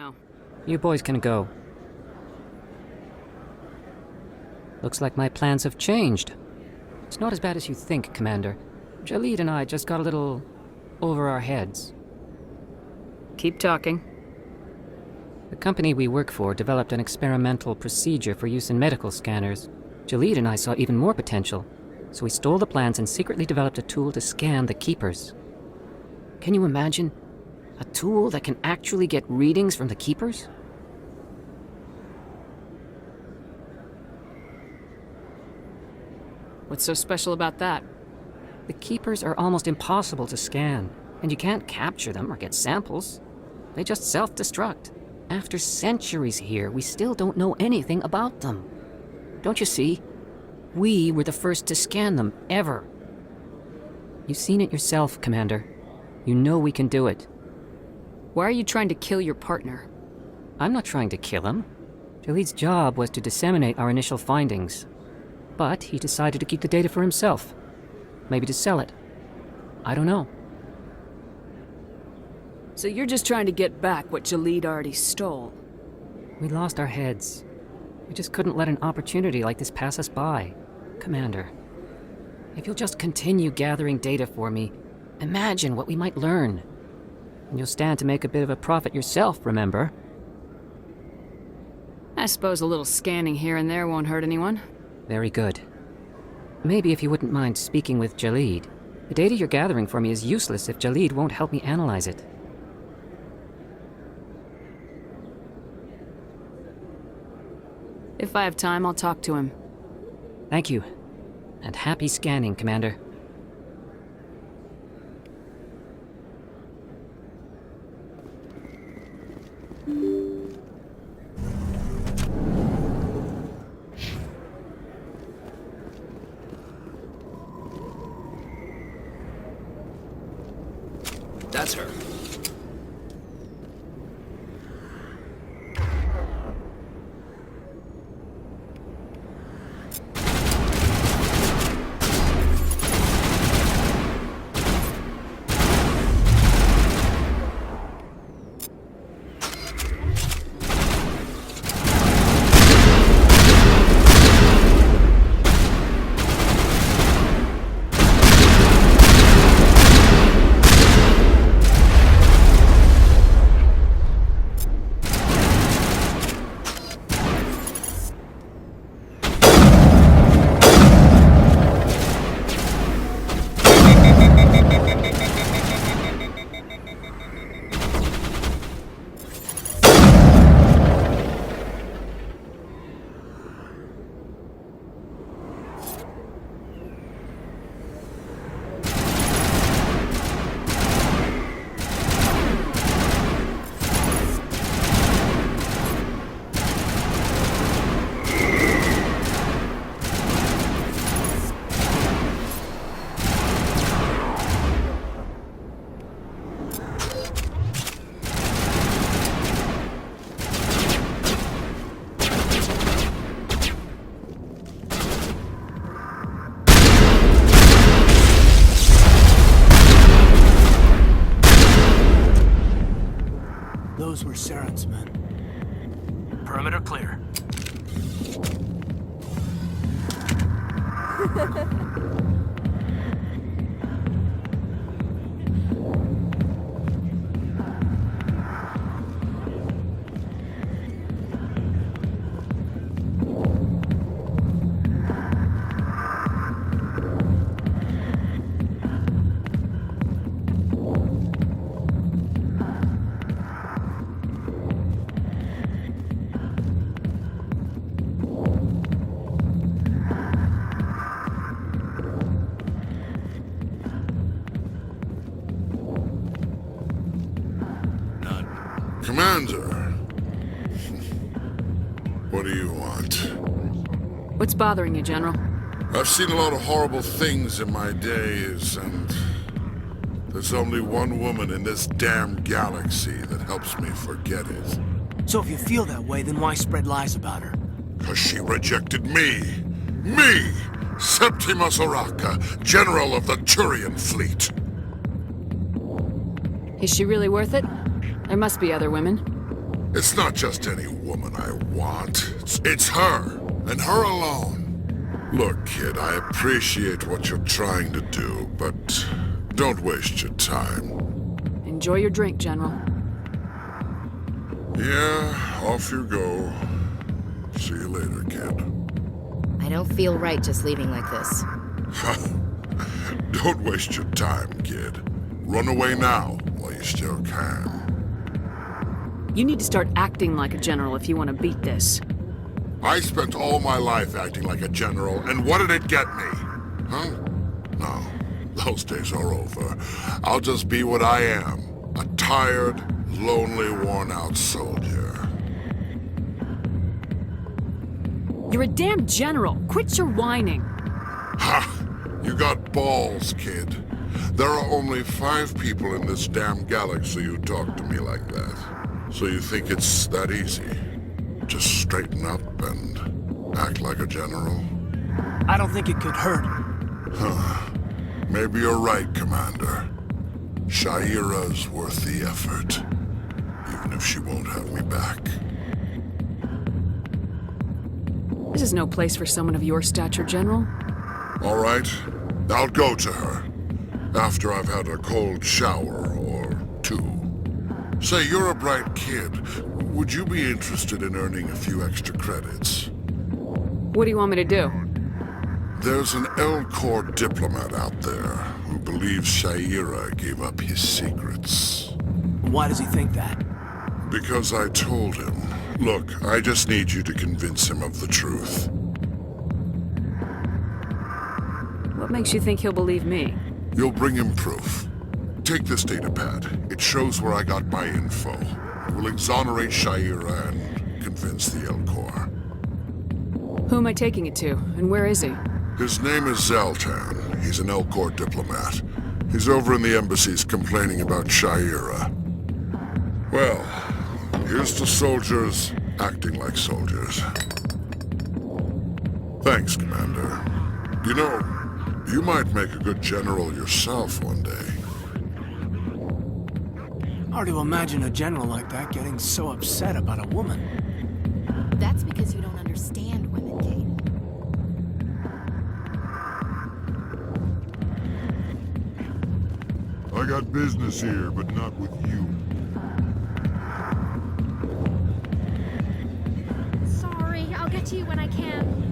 now. You boys can go. Looks like my plans have changed. It's not as bad as you think, Commander. Jalid and I just got a little over our heads. Keep talking. The company we work for developed an experimental procedure for use in medical scanners. Jalid and I saw even more potential, so we stole the plans and secretly developed a tool to scan the keepers. Can you imagine? A tool that can actually get readings from the keepers? What's so special about that? The keepers are almost impossible to scan, and you can't capture them or get samples. They just self-destruct. After centuries here, we still don't know anything about them. Don't you see? We were the first to scan them, ever. You've seen it yourself, Commander. You know we can do it. Why are you trying to kill your partner? I'm not trying to kill him. Jalid's job was to disseminate our initial findings. But he decided to keep the data for himself. Maybe to sell it. I don't know. So you're just trying to get back what Jalid already stole? We lost our heads. We just couldn't let an opportunity like this pass us by. Commander, if you'll just continue gathering data for me, imagine what we might learn. And you'll stand to make a bit of a profit yourself, remember? I suppose a little scanning here and there won't hurt anyone. Very good. Maybe if you wouldn't mind speaking with Jalid. The data you're gathering for me is useless if Jalid won't help me analyze it. If I have time, I'll talk to him. Thank you. And happy scanning, Commander. That's her. Those were Saren's men. Perimeter clear. Commander, what do you want? What's bothering you, General? I've seen a lot of horrible things in my days, and there's only one woman in this damn galaxy that helps me forget it. So if you feel that way, then why spread lies about her? 'Cause she rejected me! Me! Septimus Oraka, General of the Turian Fleet! Is she really worth it? There must be other women. It's not just any woman I want. It's her, and her alone. Look, kid, I appreciate what you're trying to do, but don't waste your time. Enjoy your drink, General. Yeah, off you go. See you later, kid. I don't feel right just leaving like this. Don't waste your time, kid. Run away now, while you still can. You need to start acting like a general if you want to beat this. I spent all my life acting like a general, and what did it get me? Huh? No, those days are over. I'll just be what I am. A tired, lonely, worn-out soldier. You're a damn general. Quit your whining. Ha! You got balls, kid. There are only 5 people in this damn galaxy who talk to me like that. So you think it's that easy? Just straighten up and act like a general? I don't think it could hurt. Huh. Maybe you're right, Commander. Shaira's worth the effort. Even if she won't have me back. This is no place for someone of your stature, General. All right. I'll go to her. After I've had a cold shower or 2. Say, you're a bright kid. Would you be interested in earning a few extra credits? What do you want me to do? There's an L-Corps diplomat out there who believes Shaira gave up his secrets. Why does he think that? Because I told him. Look, I just need you to convince him of the truth. What makes you think he'll believe me? You'll bring him proof. Take this datapad. It shows where I got my info. It will exonerate Shaira and convince the L-Corps. Who am I taking it to, and where is he? His name is Zaltan. He's an L-Corps diplomat. He's over in the embassies complaining about Shaira. Well, here's to soldiers acting like soldiers. Thanks, Commander. You know, you might make a good general yourself one day. Hard to imagine a general like that getting so upset about a woman. That's because you don't understand women, Kate. I got business here, but not with you. Sorry, I'll get to you when I can.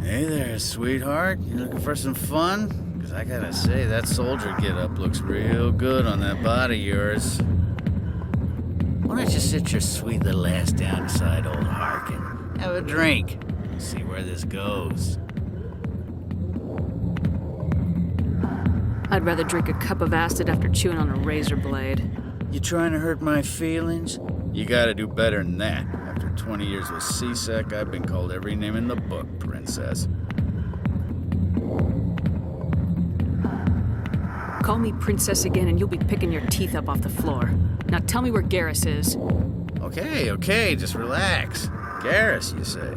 Hey there, sweetheart. You looking for some fun? Because I gotta say, that soldier get-up looks real good on that body of yours. Why don't you sit your sweet little ass down beside old Harkin? Have a drink. See where this goes. I'd rather drink a cup of acid after chewing on a razor blade. You trying to hurt my feelings? You gotta do better than that. After 20 years with C-Sec, I've been called every name in the book, princess. Call me princess again and you'll be picking your teeth up off the floor. Now tell me where Garrus is. Okay, just relax. Garrus, you say?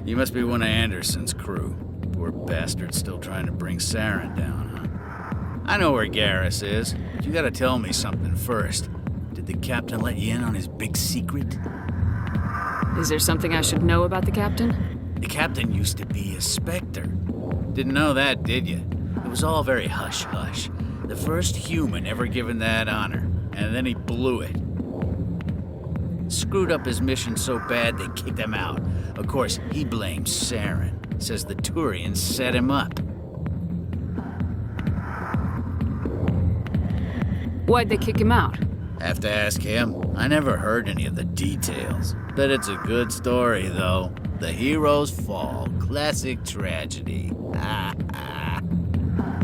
You must be one of Anderson's crew. Poor bastard still trying to bring Saren down, huh? I know where Garrus is, but you gotta tell me something first. Did the captain let you in on his big secret? Is there something I should know about the captain? The captain used to be a Spectre. Didn't know that, did you? It was all very hush-hush. The first human ever given that honor, and then he blew it. Screwed up his mission so bad they kicked him out. Of course, he blames Saren. Says the Turians set him up. Why'd they kick him out? Have to ask him. I never heard any of the details. Bet it's a good story, though. The hero's fall. Classic tragedy.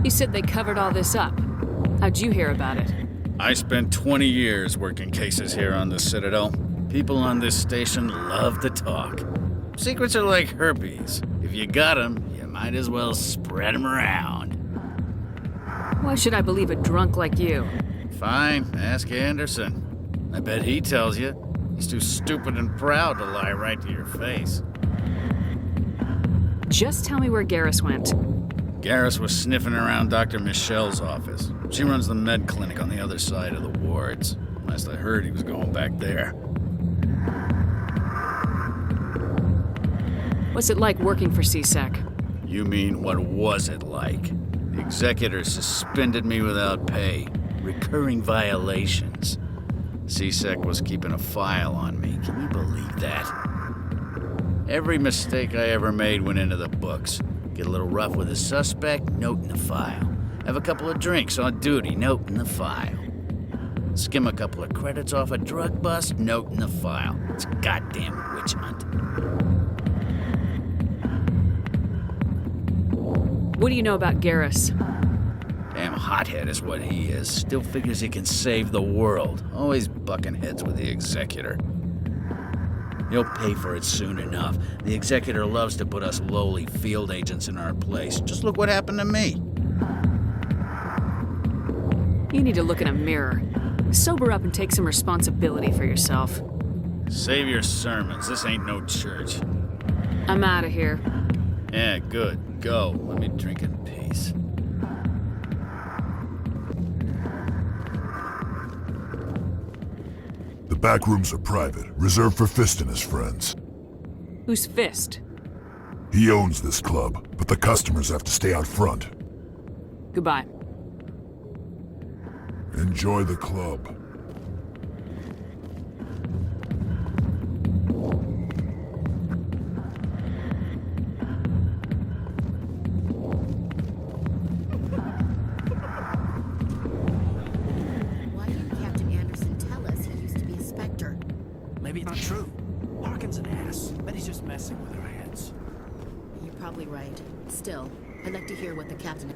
You said they covered all this up. How'd you hear about it? I spent 20 years working cases here on the Citadel. People on this station love to talk. Secrets are like herpes. If you got them, you might as well spread them around. Why should I believe a drunk like you? Fine, ask Anderson. I bet he tells you. He's too stupid and proud to lie right to your face. Just tell me where Garrus went. Garrus was sniffing around Dr. Michelle's office. She runs the med clinic on the other side of the wards. Last I heard, he was going back there. What's it like working for CSEC? You mean, what was it like? The executor suspended me without pay. Recurring violations. CSEC was keeping a file on me. Can you believe that? Every mistake I ever made went into the books. Get a little rough with a suspect, note in the file. Have a couple of drinks on duty, note in the file. Skim a couple of credits off a drug bust, note in the file. It's a goddamn witch hunt. What do you know about Garrus? Damn hothead is what he is. Still figures he can save the world. Always bucking heads with the executor. He'll pay for it soon enough. The executor loves to put us lowly field agents in our place. Just look what happened to me. You need to look in a mirror. Sober up and take some responsibility for yourself. Save your sermons. This ain't no church. I'm out of here. Yeah, good. Go. Let me drink in peace. The back rooms are private, reserved for Fist and his friends. Who's Fist? He owns this club, but the customers have to stay out front. Goodbye. Enjoy the club. Why didn't Captain Anderson tell us he used to be a Spectre? Maybe it's not true. Harkin's an ass. Bet he's just messing with our heads. You're probably right. Still, I'd like to hear what the captain...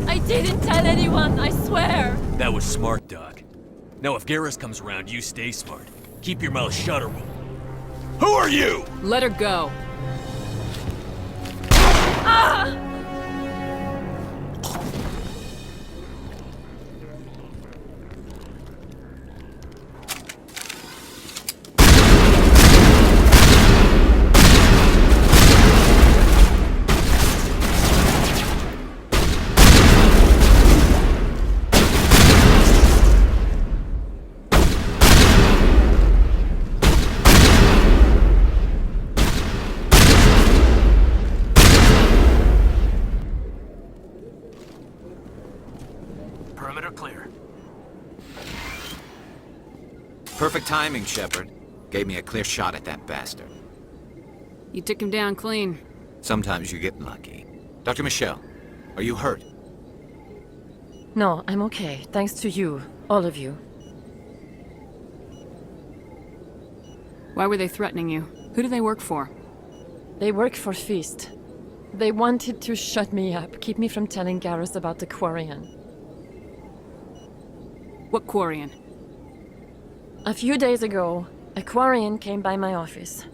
I didn't tell anyone, I swear! That was smart, Doc. Now if Garrus comes around, you stay smart. Keep your mouth shut or we'll... Who are you? Let her go. Ah! Perimeter clear. Perfect timing, Shepard. Gave me a clear shot at that bastard. You took him down clean. Sometimes you get lucky. Dr. Michelle, Are you hurt? No, I'm okay. Thanks to you. All of you. Why were they threatening you? Who do they work for? They work for Feast. They wanted to shut me up, keep me from telling Garrus about the Quarian. What Quarian? A few days ago, a Quarian came by my office.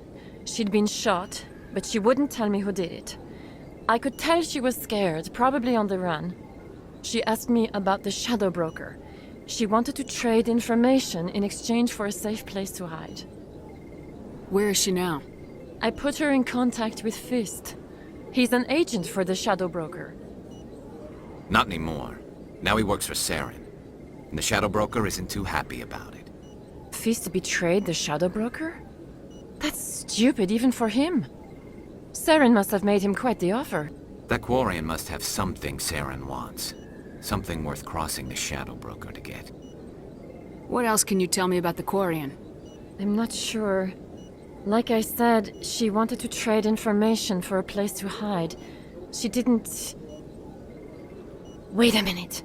She'd been shot, but she wouldn't tell me who did it. I could tell she was scared, probably on the run. She asked me about the Shadow Broker. She wanted to trade information in exchange for a safe place to hide. Where is she now? I put her in contact with Fist. He's an agent for the Shadow Broker. Not anymore. Now he works for Saren. And the Shadow Broker isn't too happy about it. Fist betrayed the Shadow Broker? That's stupid even for him. Saren must have made him quite the offer. That Quarian must have something Saren wants. Something worth crossing the Shadow Broker to get. What else can you tell me about the Quarian? I'm not sure. Like I said, she wanted to trade information for a place to hide. She didn't... Wait a minute.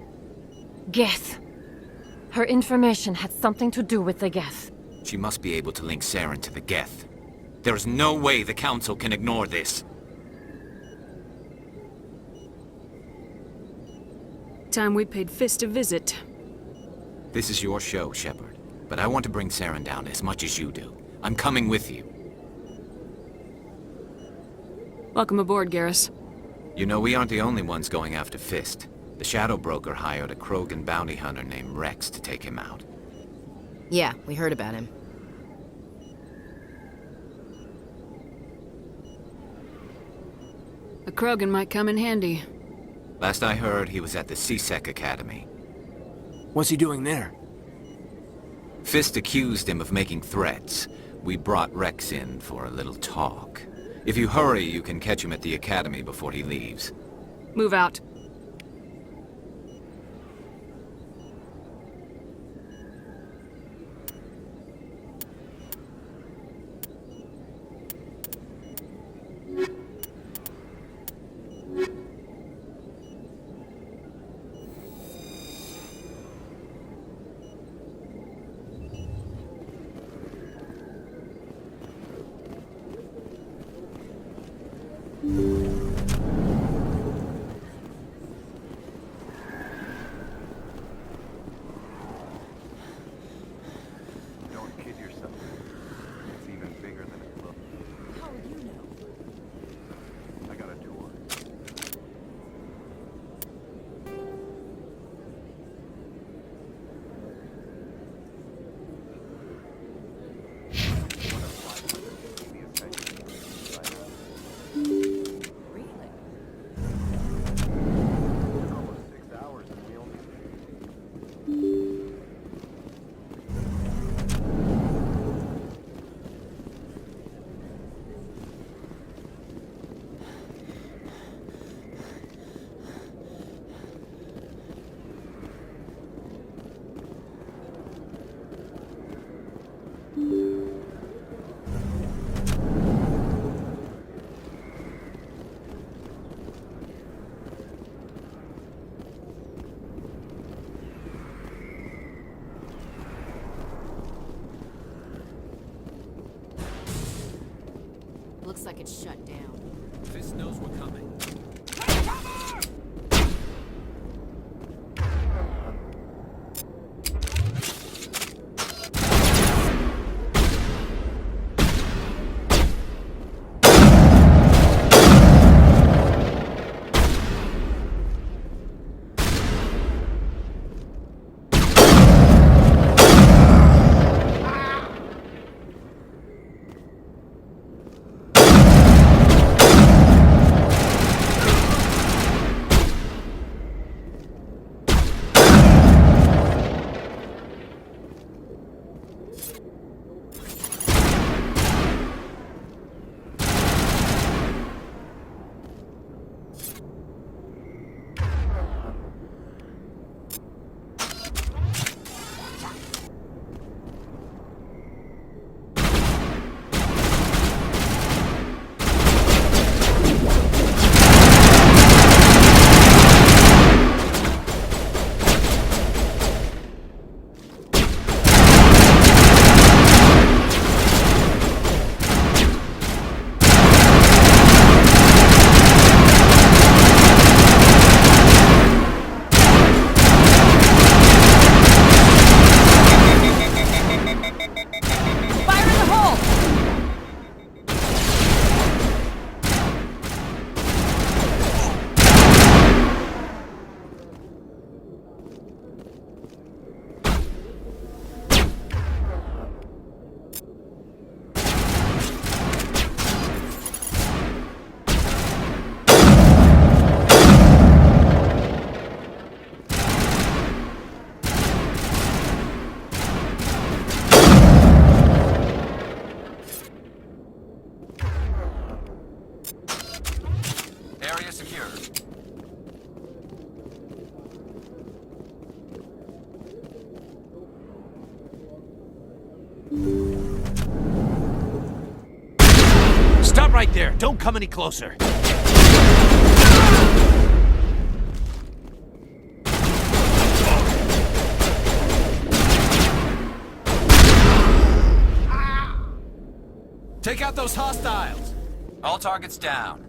Geth. Her information had something to do with the Geth. She must be able to link Saren to the Geth. There's no way the Council can ignore this. Time we paid Fist a visit. This is your show, Shepard. But I want to bring Saren down as much as you do. I'm coming with you. Welcome aboard, Garrus. You know, we aren't the only ones going after Fist. The Shadow Broker hired a Krogan bounty hunter named Rex to take him out. Yeah, we heard about him. A Krogan might come in handy. Last I heard, he was at the CSEC Academy. What's he doing there? Fist accused him of making threats. We brought Rex in for a little talk. If you hurry, you can catch him at the Academy before he leaves. Move out. Looks like it's shut down. Fist knows we're coming. secure. Stop right there! Don't come any closer! Take out those hostiles! All targets down.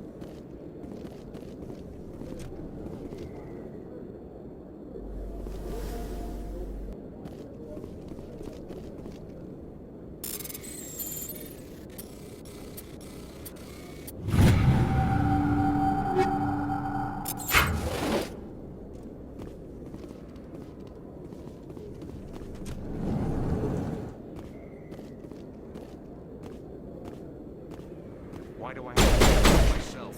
Why do I have to do it myself?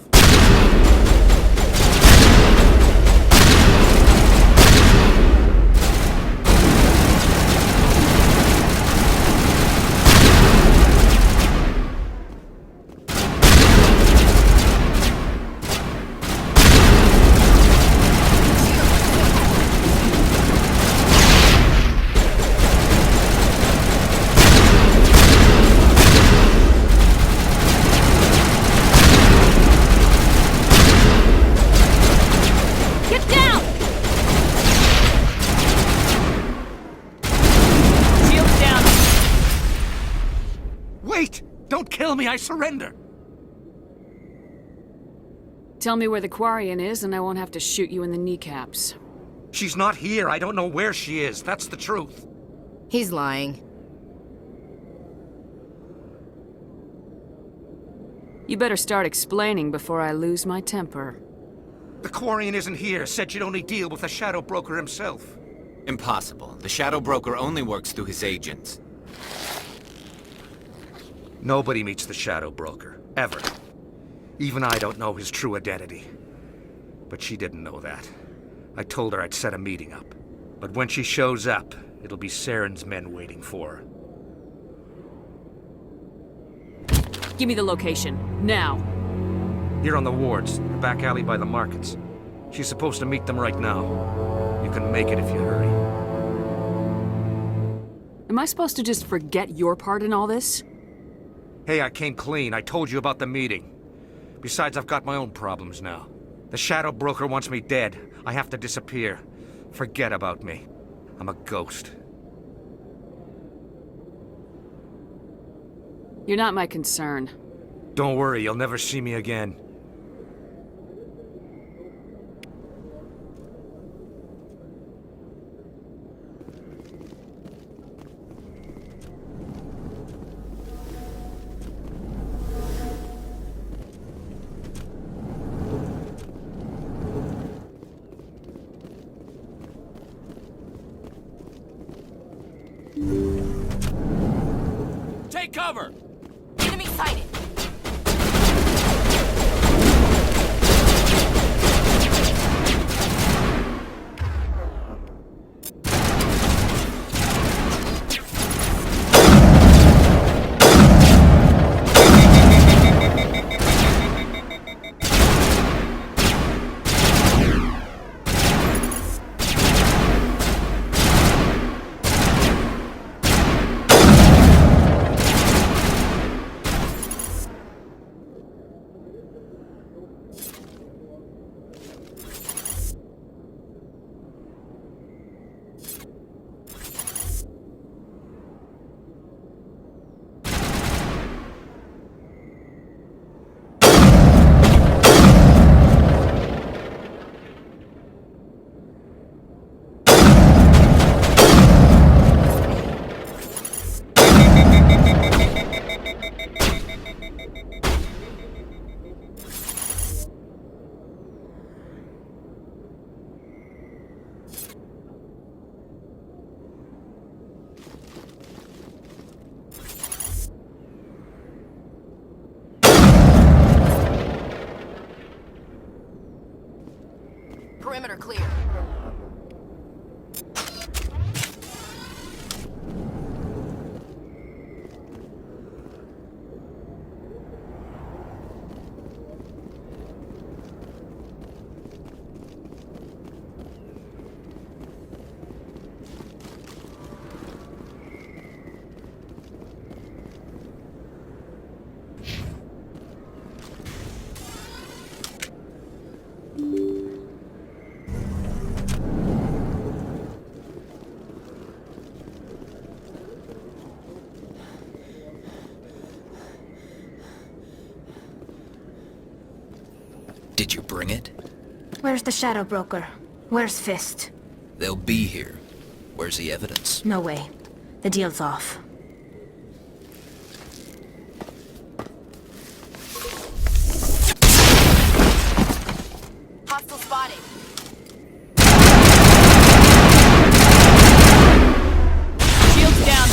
Get down! Shields down. Wait! Don't kill me, I surrender! Tell me where the Quarian is and I won't have to shoot you in the kneecaps. She's not here, I don't know where she is, that's the truth. He's lying. You better start explaining before I lose my temper. The Quarian isn't here, said you'd only deal with the Shadow Broker himself. Impossible. The Shadow Broker only works through his agents. Nobody meets the Shadow Broker, ever. Even I don't know his true identity. But she didn't know that. I told her I'd set a meeting up. But when she shows up, it'll be Saren's men waiting for her. Give me the location, now. Here on the wards, the back alley by the markets. She's supposed to meet them right now. You can make it if you hurry. Am I supposed to just forget your part in all this? Hey, I came clean. I told you about the meeting. Besides, I've got my own problems now. The Shadow Broker wants me dead. I have to disappear. Forget about me. I'm a ghost. You're not my concern. Don't worry, you'll never see me again. Take cover! Enemy sighted. Perimeter clear. Did you bring it? Where's the shadow broker? Where's Fist? They'll be here. Where's the evidence? No way. The deal's off. Hostile spotted. Shields down.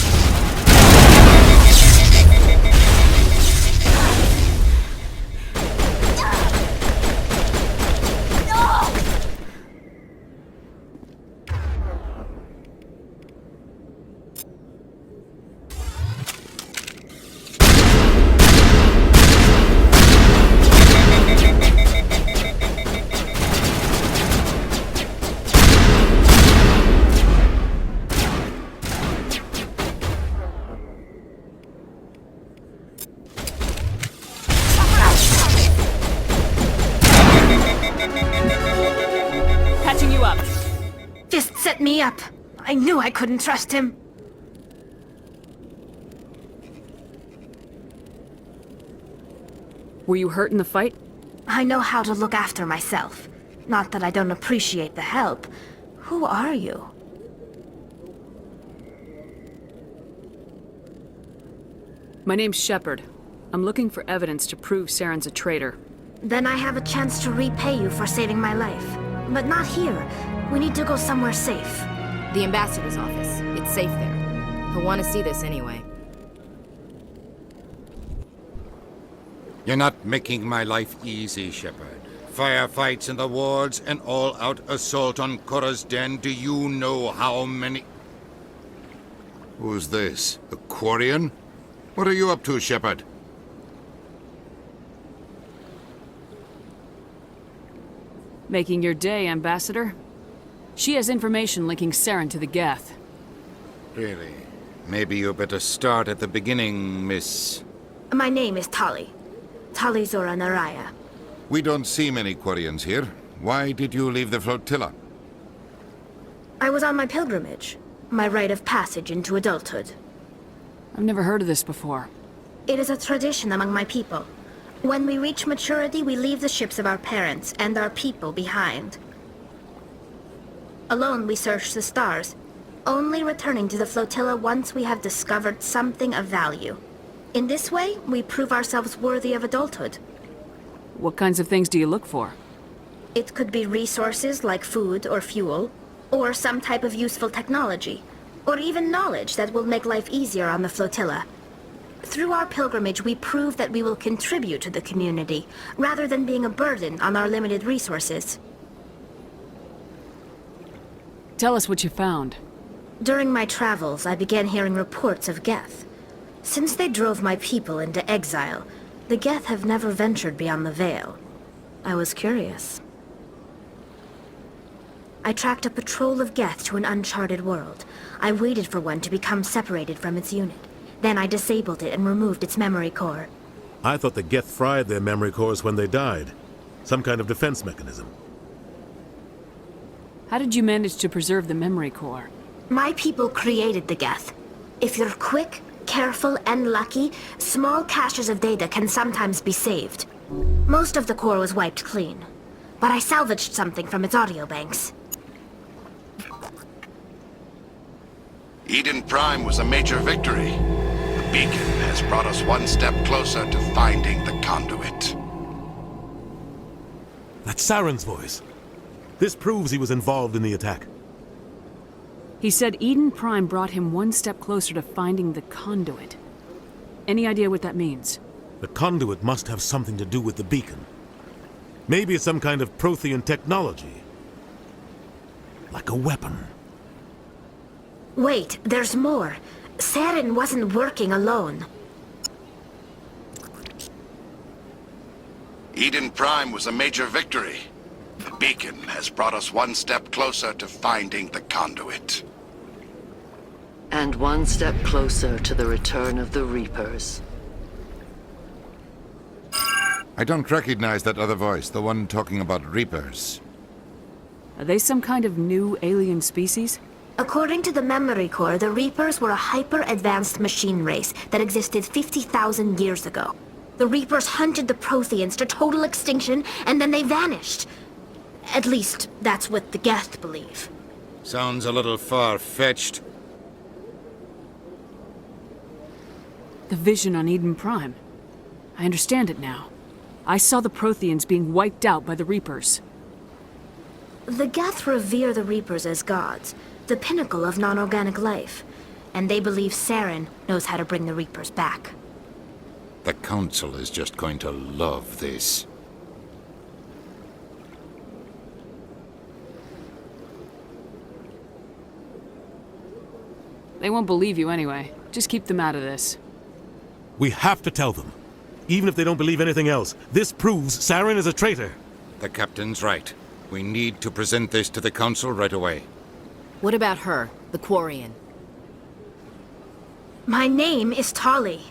Patching you up. Fist set me up. I knew I couldn't trust him. Were you hurt in the fight? I know how to look after myself. Not that I don't appreciate the help. Who are you? My name's Shepard. I'm looking for evidence to prove Saren's a traitor. Then I have a chance to repay you for saving my life. But not here. We need to go somewhere safe. The ambassador's office. It's safe there. He'll want to see this anyway. You're not making my life easy, Shepard. Firefights in the wards, an all-out assault on Korra's den. Do you know how many... Who's this? The Quarian? What are you up to, Shepard? Making your day, Ambassador. She has information linking Saren to the Geth. Really? Maybe you better start at the beginning, Miss... My name is Tali. Tali Zora Naraya. We don't see many Quarians here. Why did you leave the flotilla? I was on my pilgrimage. My rite of passage into adulthood. I've never heard of this before. It is a tradition among my people. When we reach maturity, we leave the ships of our parents and our people behind. Alone, we search the stars, only returning to the flotilla once we have discovered something of value. In this way, we prove ourselves worthy of adulthood. What kinds of things do you look for? It could be resources like food or fuel, or some type of useful technology, or even knowledge that will make life easier on the flotilla. Through our pilgrimage, we prove that we will contribute to the community, rather than being a burden on our limited resources. Tell us what you found. During my travels, I began hearing reports of Geth. Since they drove my people into exile, the Geth have never ventured beyond the Veil. I was curious. I tracked a patrol of Geth to an uncharted world. I waited for one to become separated from its unit. Then I disabled it and removed its memory core. I thought the Geth fried their memory cores when they died. Some kind of defense mechanism. How did you manage to preserve the memory core? My people created the Geth. If you're quick, careful, and lucky, small caches of data can sometimes be saved. Most of the core was wiped clean, but I salvaged something from its audio banks. Eden Prime was a major victory. The beacon has brought us one step closer to finding the conduit. That's Saren's voice. This proves he was involved in the attack. He said Eden Prime brought him one step closer to finding the conduit. Any idea what that means? The conduit must have something to do with the beacon. Maybe it's some kind of Prothean technology. Like a weapon. Wait, there's more. Saren wasn't working alone. Eden Prime was a major victory. The beacon has brought us one step closer to finding the conduit. And one step closer to the return of the Reapers. I don't recognize that other voice, the one talking about Reapers. Are they some kind of new alien species? According to the memory core, the Reapers were a hyper-advanced machine race that existed 50,000 years ago. The Reapers hunted the Protheans to total extinction, and then they vanished. At least, that's what the Geth believe. Sounds a little far-fetched. The vision on Eden Prime. I understand it now. I saw the Protheans being wiped out by the Reapers. The Geth revere the Reapers as gods, the pinnacle of non-organic life. And they believe Saren knows how to bring the Reapers back. The Council is just going to love this. They won't believe you anyway. Just keep them out of this. We have to tell them. Even if they don't believe anything else, this proves Saren is a traitor. The Captain's right. We need to present this to the Council right away. What about her, the Quarian? My name is Tali.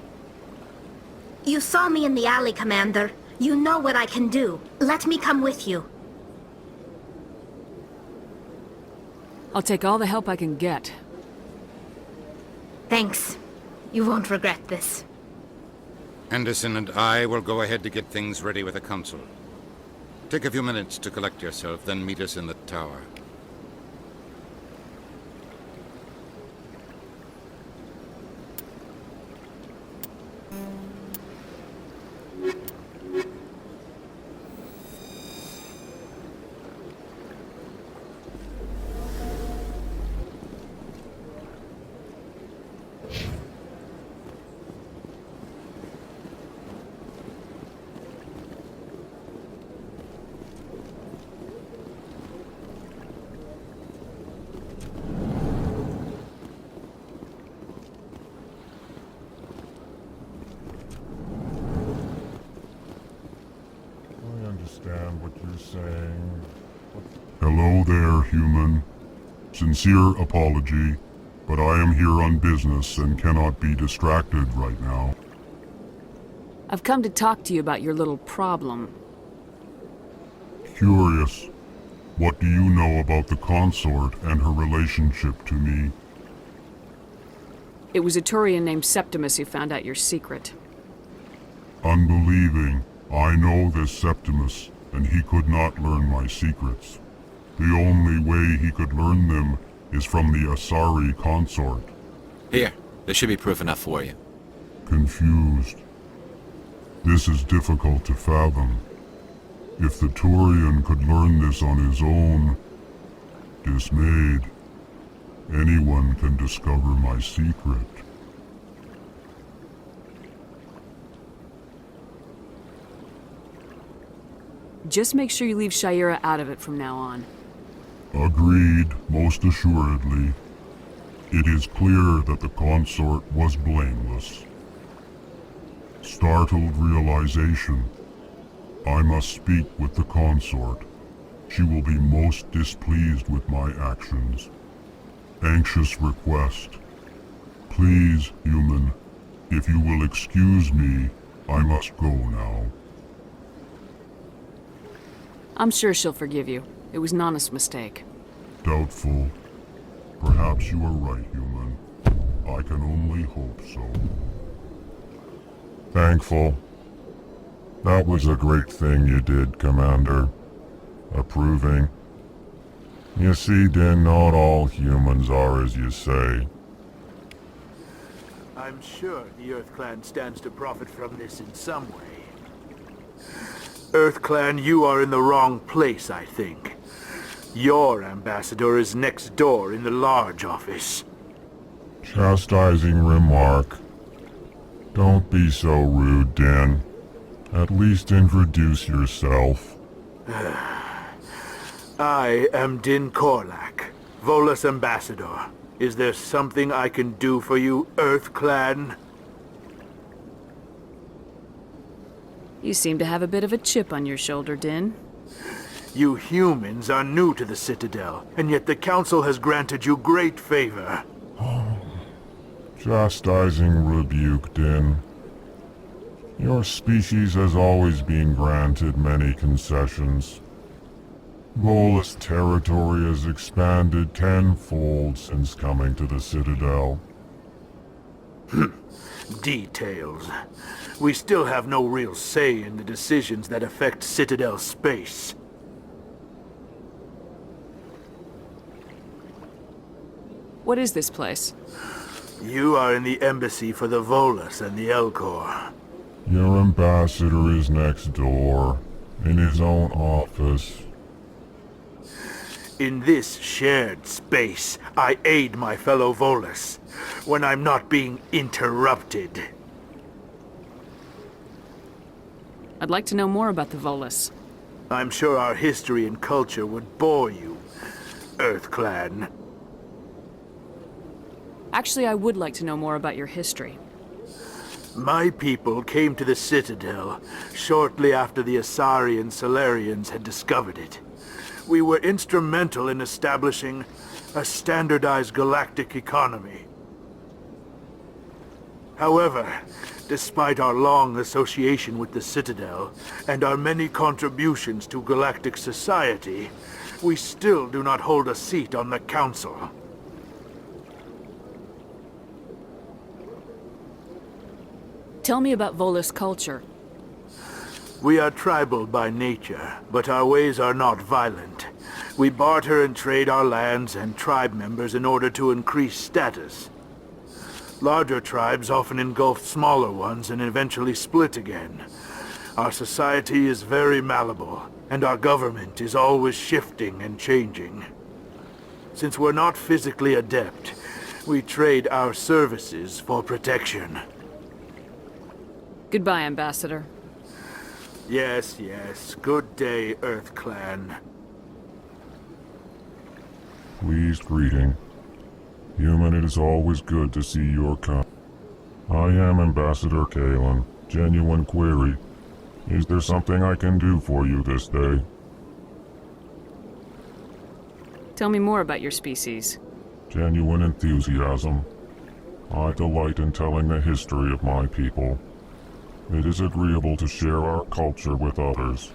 You saw me in the alley, Commander. You know what I can do. Let me come with you. I'll take all the help I can get. Thanks. You won't regret this. Anderson and I will go ahead to get things ready with the Council. Take a few minutes to collect yourself, then meet us in the tower. What you're saying. Hello there, human. Sincere apology, but I am here on business and cannot be distracted right now. I've come to talk to you about your little problem. Curious. What do you know about the consort and her relationship to me? It was a Turian named Septimus who found out your secret. Unbelieving. I know this Septimus, and he could not learn my secrets. The only way he could learn them is from the Asari consort. Here, there should be proof enough for you. Confused. This is difficult to fathom. If the Turian could learn this on his own, dismayed, anyone can discover my secret. Just make sure you leave Shaira out of it from now on. Agreed, most assuredly. It is clear that the consort was blameless. Startled realization. I must speak with the consort. She will be most displeased with my actions. Anxious request. Please, human, if you will excuse me, I must go now. I'm sure she'll forgive you. It was an honest mistake. Doubtful. Perhaps you are right, human. I can only hope so. Thankful. That was a great thing you did, Commander. Approving. You see, Din, not all humans are as you say. I'm sure the Earth Clan stands to profit from this in some way. Earth Clan, you are in the wrong place, I think. Your ambassador is next door in the large office. Chastising remark. Don't be so rude, Din. At least introduce yourself. I am Din Korlak, Volus ambassador. Is there something I can do for you, Earth Clan? You seem to have a bit of a chip on your shoulder, Din. You humans are new to the Citadel, and yet the Council has granted you great favor. Chastising rebuke, Din. Your species has always been granted many concessions. Volus territory has expanded tenfold since coming to the Citadel. Details. We still have no real say in the decisions that affect Citadel space. What is this place? You are in the embassy for the Volus and the Elcor. Your ambassador is next door, in his own office. In this shared space, I aid my fellow Volus when I'm not being interrupted. I'd like to know more about the Volus. I'm sure our history and culture would bore you, EarthClan. Actually, I would like to know more about your history. My people came to the Citadel shortly after the Asari and Solarians had discovered it. We were instrumental in establishing a standardized galactic economy. However, despite our long association with the Citadel and our many contributions to galactic society, we still do not hold a seat on the Council. Tell me about Volus culture. We are tribal by nature, but our ways are not violent. We barter and trade our lands and tribe members in order to increase status. Larger tribes often engulf smaller ones and eventually split again. Our society is very malleable, and our government is always shifting and changing. Since we're not physically adept, we trade our services for protection. Goodbye, Ambassador. Yes, yes. Good day, EarthClan. Pleased greeting. Human, it is always good to see your kind. I am Ambassador Kalen. Genuine query. Is there something I can do for you this day? Tell me more about your species. Genuine enthusiasm. I delight in telling the history of my people. It is agreeable to share our culture with others.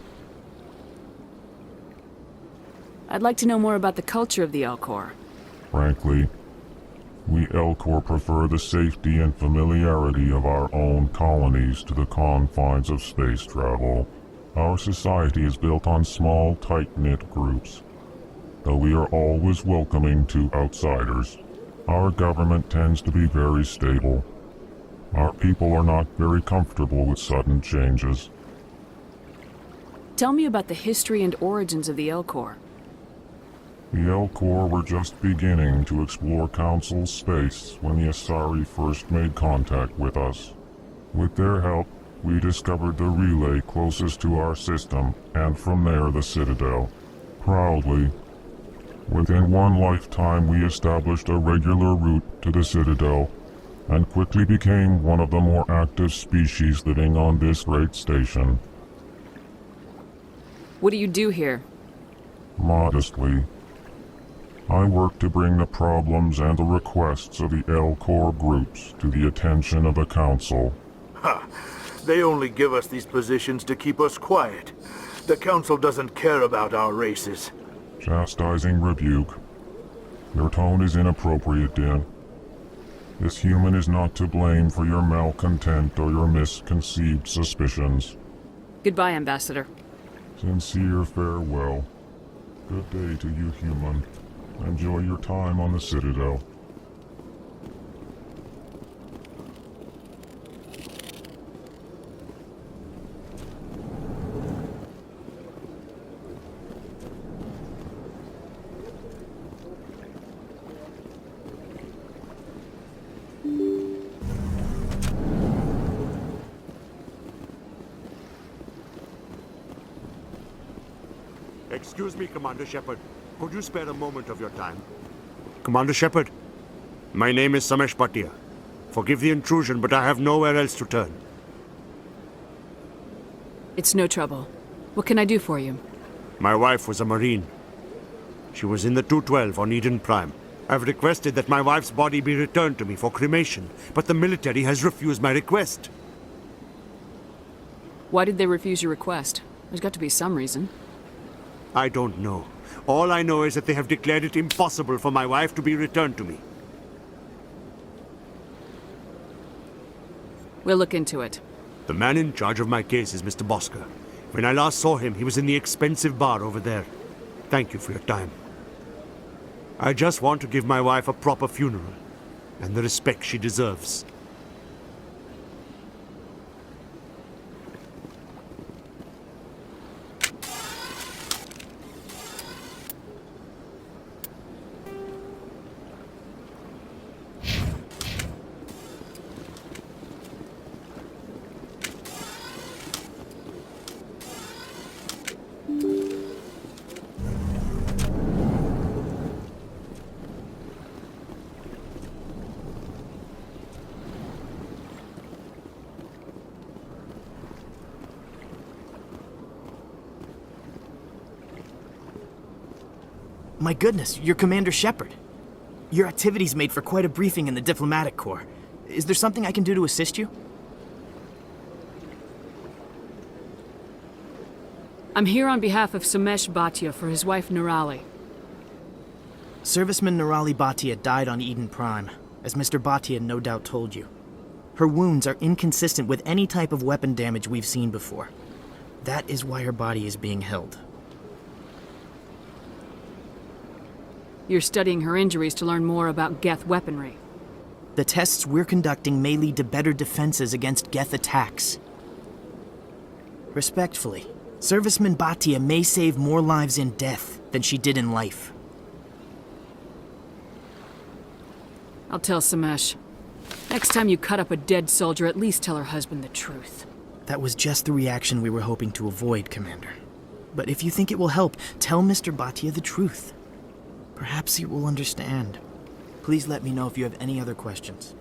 I'd like to know more about the culture of the Elcor. Frankly, we Elcor prefer the safety and familiarity of our own colonies to the confines of space travel. Our society is built on small, tight-knit groups, though we are always welcoming to outsiders. Our government tends to be very stable. Our people are not very comfortable with sudden changes. Tell me about the history and origins of the Elcor. The Elcor were just beginning to explore Council space when the Asari first made contact with us. With their help, we discovered the relay closest to our system, and from there the Citadel. Proudly, within one lifetime we established a regular route to the Citadel, and quickly became one of the more active species living on this great station. What do you do here? Modestly, I work to bring the problems and the requests of the Elcor groups to the attention of the Council. Ha! They only give us these positions to keep us quiet. The Council doesn't care about our races. Chastising rebuke. Your tone is inappropriate, Din. This human is not to blame for your malcontent or your misconceived suspicions. Goodbye, Ambassador. Sincere farewell. Good day to you, human. Enjoy your time on the Citadel. Excuse me, Commander Shepard. Could you spare a moment of your time? Commander Shepard, my name is Samesh Bhatia. Forgive the intrusion, but I have nowhere else to turn. It's no trouble. What can I do for you? My wife was a Marine. She was in the 212 on Eden Prime. I've requested that my wife's body be returned to me for cremation, but the military has refused my request. Why did they refuse your request? There's got to be some reason. I don't know. All I know is that they have declared it impossible for my wife to be returned to me. We'll look into it. The man in charge of my case is Mr. Bosker. When I last saw him, he was in the expensive bar over there. Thank you for your time. I just want to give my wife a proper funeral, and the respect she deserves. My goodness, you're Commander Shepard. Your activities made for quite a briefing in the Diplomatic Corps. Is there something I can do to assist you? I'm here on behalf of Somesh Bhatia for his wife Nirali. Serviceman Nirali Bhatia died on Eden Prime, as Mr. Bhatia no doubt told you. Her wounds are inconsistent with any type of weapon damage we've seen before. That is why her body is being held. You're studying her injuries to learn more about Geth weaponry. The tests we're conducting may lead to better defenses against Geth attacks. Respectfully, Serviceman Bhatia may save more lives in death than she did in life. I'll tell Somesh. Next time you cut up a dead soldier, at least tell her husband the truth. That was just the reaction we were hoping to avoid, Commander. But if you think it will help, tell Mr. Bhatia the truth. Perhaps he will understand. Please let me know if you have any other questions.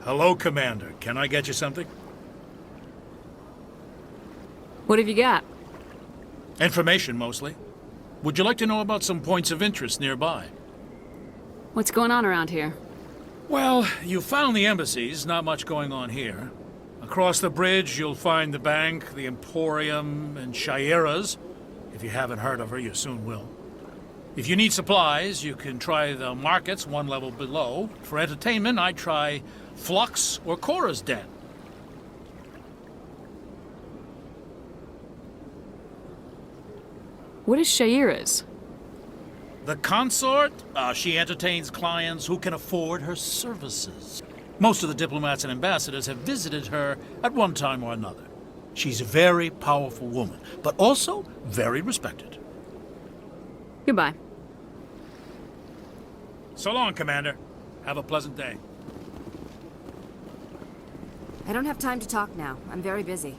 Hello, Commander. Can I get you something? What have you got? Information, mostly. Would you like to know about some points of interest nearby? What's going on around here? Well, you found the embassies, not much going on here. Across the bridge, you'll find the bank, the Emporium, and Shaira's. If you haven't heard of her, you soon will. If you need supplies, you can try the markets one level below. For entertainment, I'd try Flux or Cora's Den. What is Shaira's? The consort? She entertains clients who can afford her services. Most of the diplomats and ambassadors have visited her at one time or another. She's a very powerful woman, but also very respected. Goodbye. So long, Commander. Have a pleasant day. I don't have time to talk now. I'm very busy.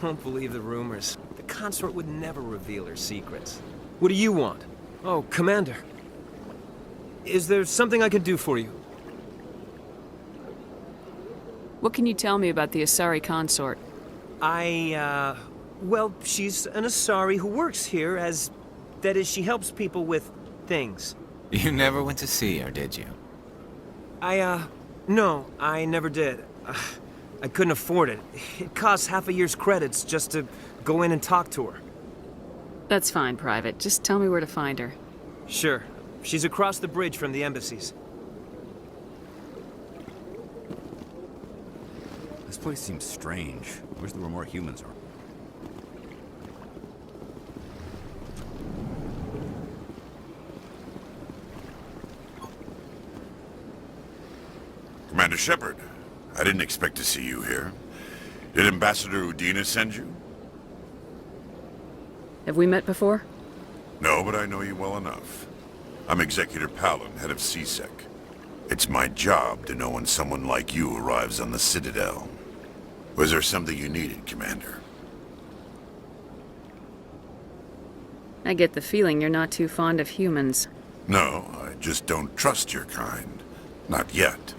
Don't believe the rumors. The consort would never reveal her secrets. What do you want? Oh, Commander. Is there something I can do for you? What can you tell me about the Asari consort? Well, she's an Asari who works here that is, she helps people with things. You never went to see her, did you? No, I never did. I couldn't afford it. It costs half a year's credits just to go in and talk to her. That's fine, Private. Just tell me where to find her. Sure. She's across the bridge from the embassies. This place seems strange. Wish there were more humans around. Commander Shepard, I didn't expect to see you here. Did Ambassador Udina send you? Have we met before? No, but I know you well enough. I'm Executor Palin, head of CSEC. It's my job to know when someone like you arrives on the Citadel. Was there something you needed, Commander? I get the feeling you're not too fond of humans. No, I just don't trust your kind. Not yet.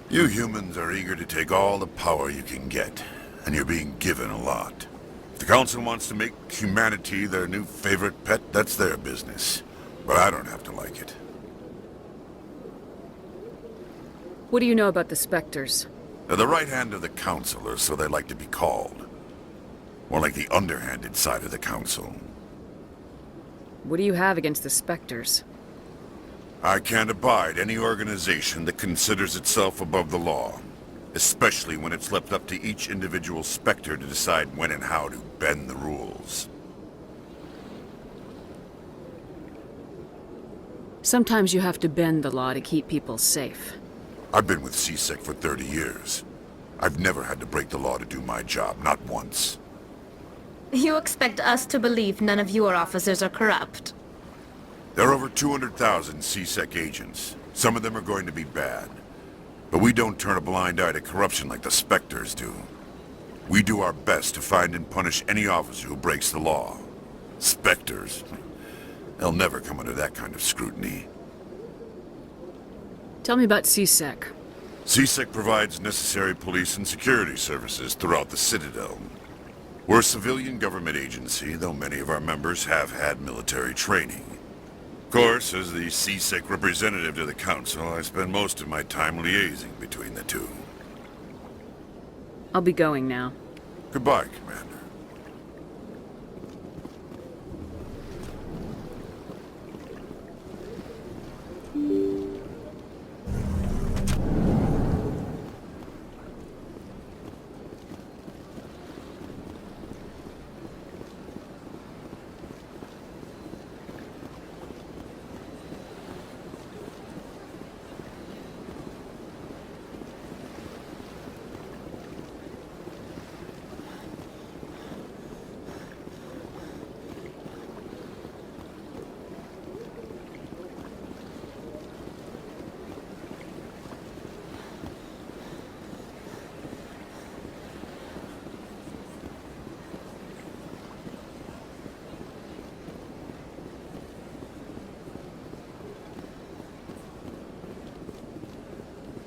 You humans are eager to take all the power you can get, and you're being given a lot. If the Council wants to make humanity their new favorite pet, that's their business. But I don't have to like it. What do you know about the Spectres? They're the right hand of the Council, or so they like to be called. More like the underhanded side of the Council. What do you have against the Spectres? I can't abide any organization that considers itself above the law. Especially when it's left up to each individual Spectre to decide when and how to bend the rules. Sometimes you have to bend the law to keep people safe. I've been with CSEC for 30 years. I've never had to break the law to do my job, not once. You expect us to believe none of your officers are corrupt? There are over 200,000 CSEC agents. Some of them are going to be bad. But we don't turn a blind eye to corruption like the Spectres do. We do our best to find and punish any officer who breaks the law. Spectres? They'll never come under that kind of scrutiny. Tell me about CSEC. CSEC provides necessary police and security services throughout the Citadel. We're a civilian government agency, though many of our members have had military training. Of course, as the CSEC representative to the Council, I spend most of my time liaising between the two. I'll be going now. Goodbye, Commander.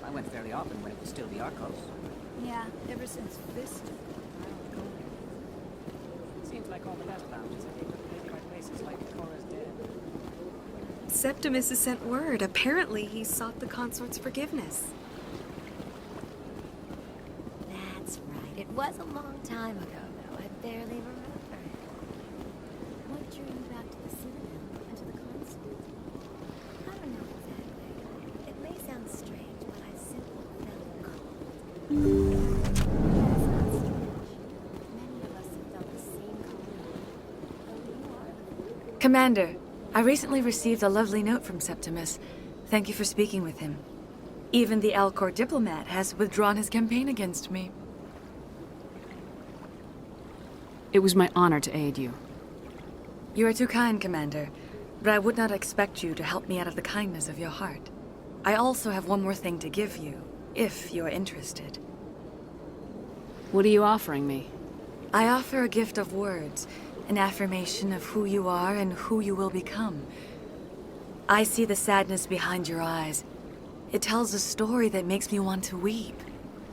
I went fairly often when it was still the Arcos. Yeah, ever since Fist. Seems like all the best lounges are being replaced by places like Cora's Den. Septimus has sent word. Apparently, he sought the consort's forgiveness. That's right. It was a long time ago, though. I barely remember it. What drew you back to the Citadel and to the consort? I don't know exactly. It may sound strange, but I simply felt cold. That's not strange. Many of us have felt the same cold. Though you are. Commander, I recently received a lovely note from Septimus. Thank you for speaking with him. Even the Alcor diplomat has withdrawn his campaign against me. It was my honor to aid you. You are too kind, Commander, but I would not expect you to help me out of the kindness of your heart. I also have one more thing to give you, if you are interested. What are you offering me? I offer a gift of words, an affirmation of who you are and who you will become. I see the sadness behind your eyes. It tells a story that makes me want to weep.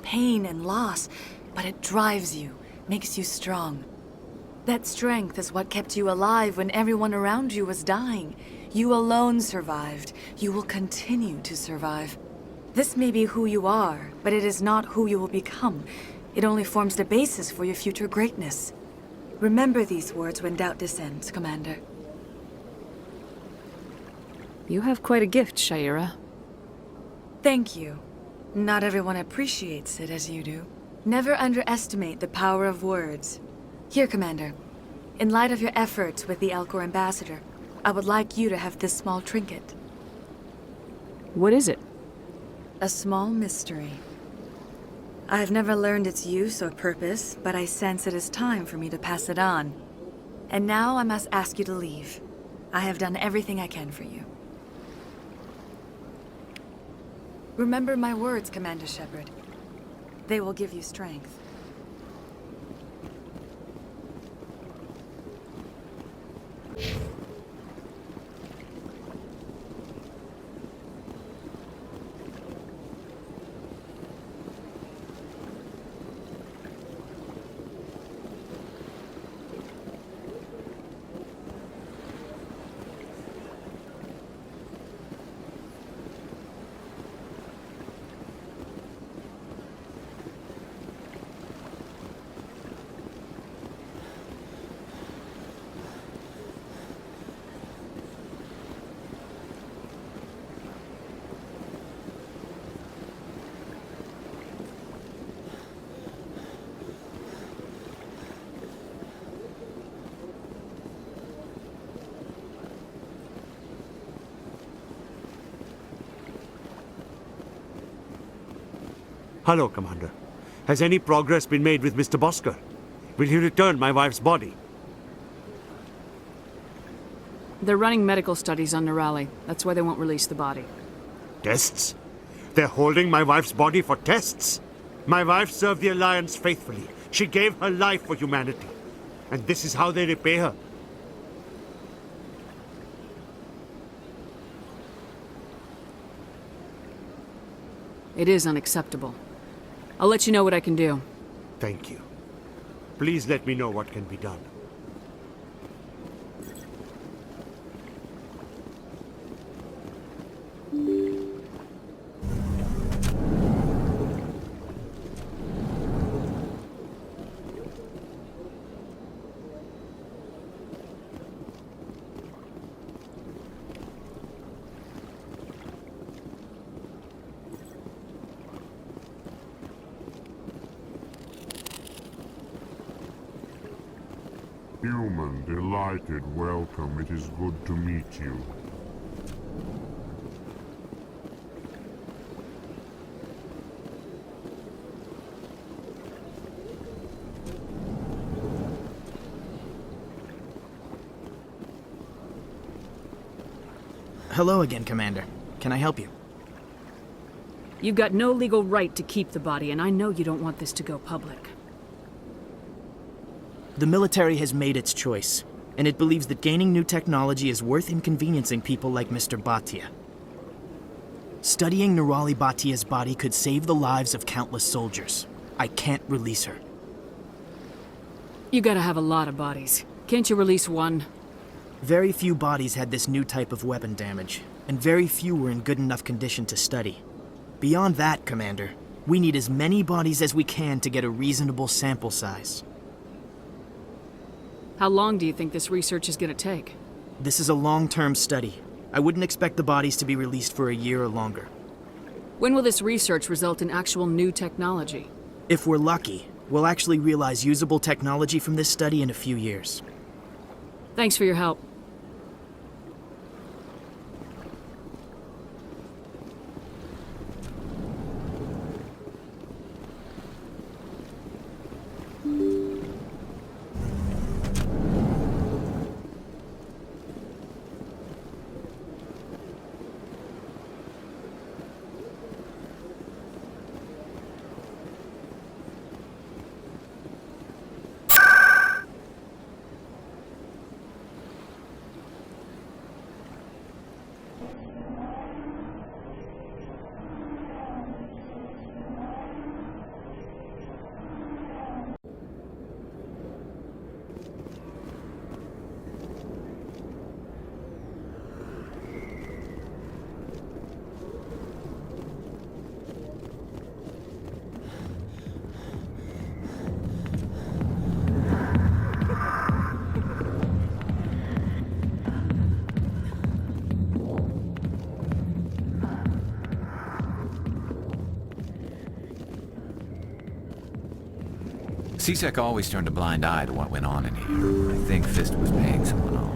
Pain and loss, but it drives you, makes you strong. That strength is what kept you alive when everyone around you was dying. You alone survived. You will continue to survive. This may be who you are, but it is not who you will become. It only forms the basis for your future greatness. Remember these words when doubt descends, Commander. You have quite a gift, Shaira. Thank you. Not everyone appreciates it as you do. Never underestimate the power of words. Here, Commander. In light of your efforts with the Alcor ambassador, I would like you to have this small trinket. What is it? A small mystery. I have never learned its use or purpose, but I sense it is time for me to pass it on. And now I must ask you to leave. I have done everything I can for you. Remember my words, Commander Shepard. They will give you strength. Hello, Commander. Has any progress been made with Mr. Bosker? Will he return my wife's body? They're running medical studies on Nirali. That's why they won't release the body. Tests? They're holding my wife's body for tests? My wife served the Alliance faithfully. She gave her life for humanity. And this is how they repay her. It is unacceptable. I'll let you know what I can do. Thank you. Please let me know what can be done. Human, delighted, welcome. It is good to meet you. Hello again, Commander. Can I help you? You've got no legal right to keep the body, and I know you don't want this to go public. The military has made its choice, and it believes that gaining new technology is worth inconveniencing people like Mr. Bhatia. Studying Nirali Bhatia's body could save the lives of countless soldiers. I can't release her. You gotta have a lot of bodies. Can't you release one? Very few bodies had this new type of weapon damage, and very few were in good enough condition to study. Beyond that, Commander, we need as many bodies as we can to get a reasonable sample size. How long do you think this research is gonna take? This is a long-term study. I wouldn't expect the bodies to be released for a year or longer. When will this research result in actual new technology? If we're lucky, we'll actually realize usable technology from this study in a few years. Thanks for your help. CSEC always turned a blind eye to what went on in here. I think Fist was paying someone off.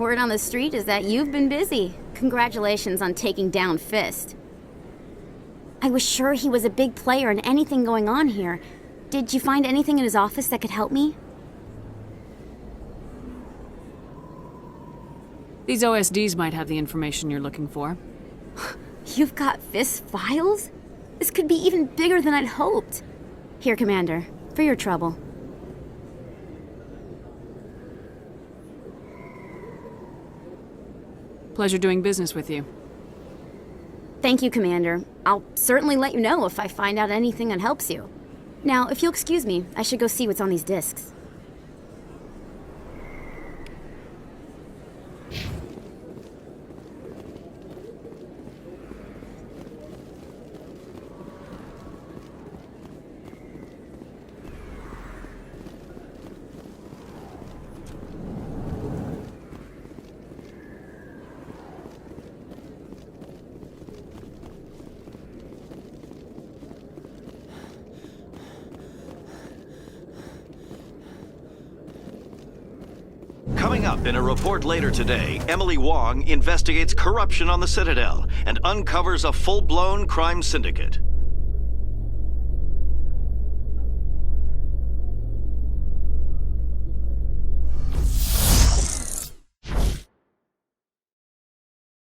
Word on the street is that you've been busy. Congratulations on taking down Fist. I was sure he was a big player in anything going on here. Did you find anything in his office that could help me? These OSDs might have the information you're looking for. You've got Fist's files? This could be even bigger than I'd hoped. Here, Commander, for your trouble. Pleasure doing business with you. Thank you, Commander. I'll certainly let you know if I find out anything that helps you. Now, if you'll excuse me, I should go see what's on these discs. Coming up in a report later today, Emily Wong investigates corruption on the Citadel and uncovers a full-blown crime syndicate.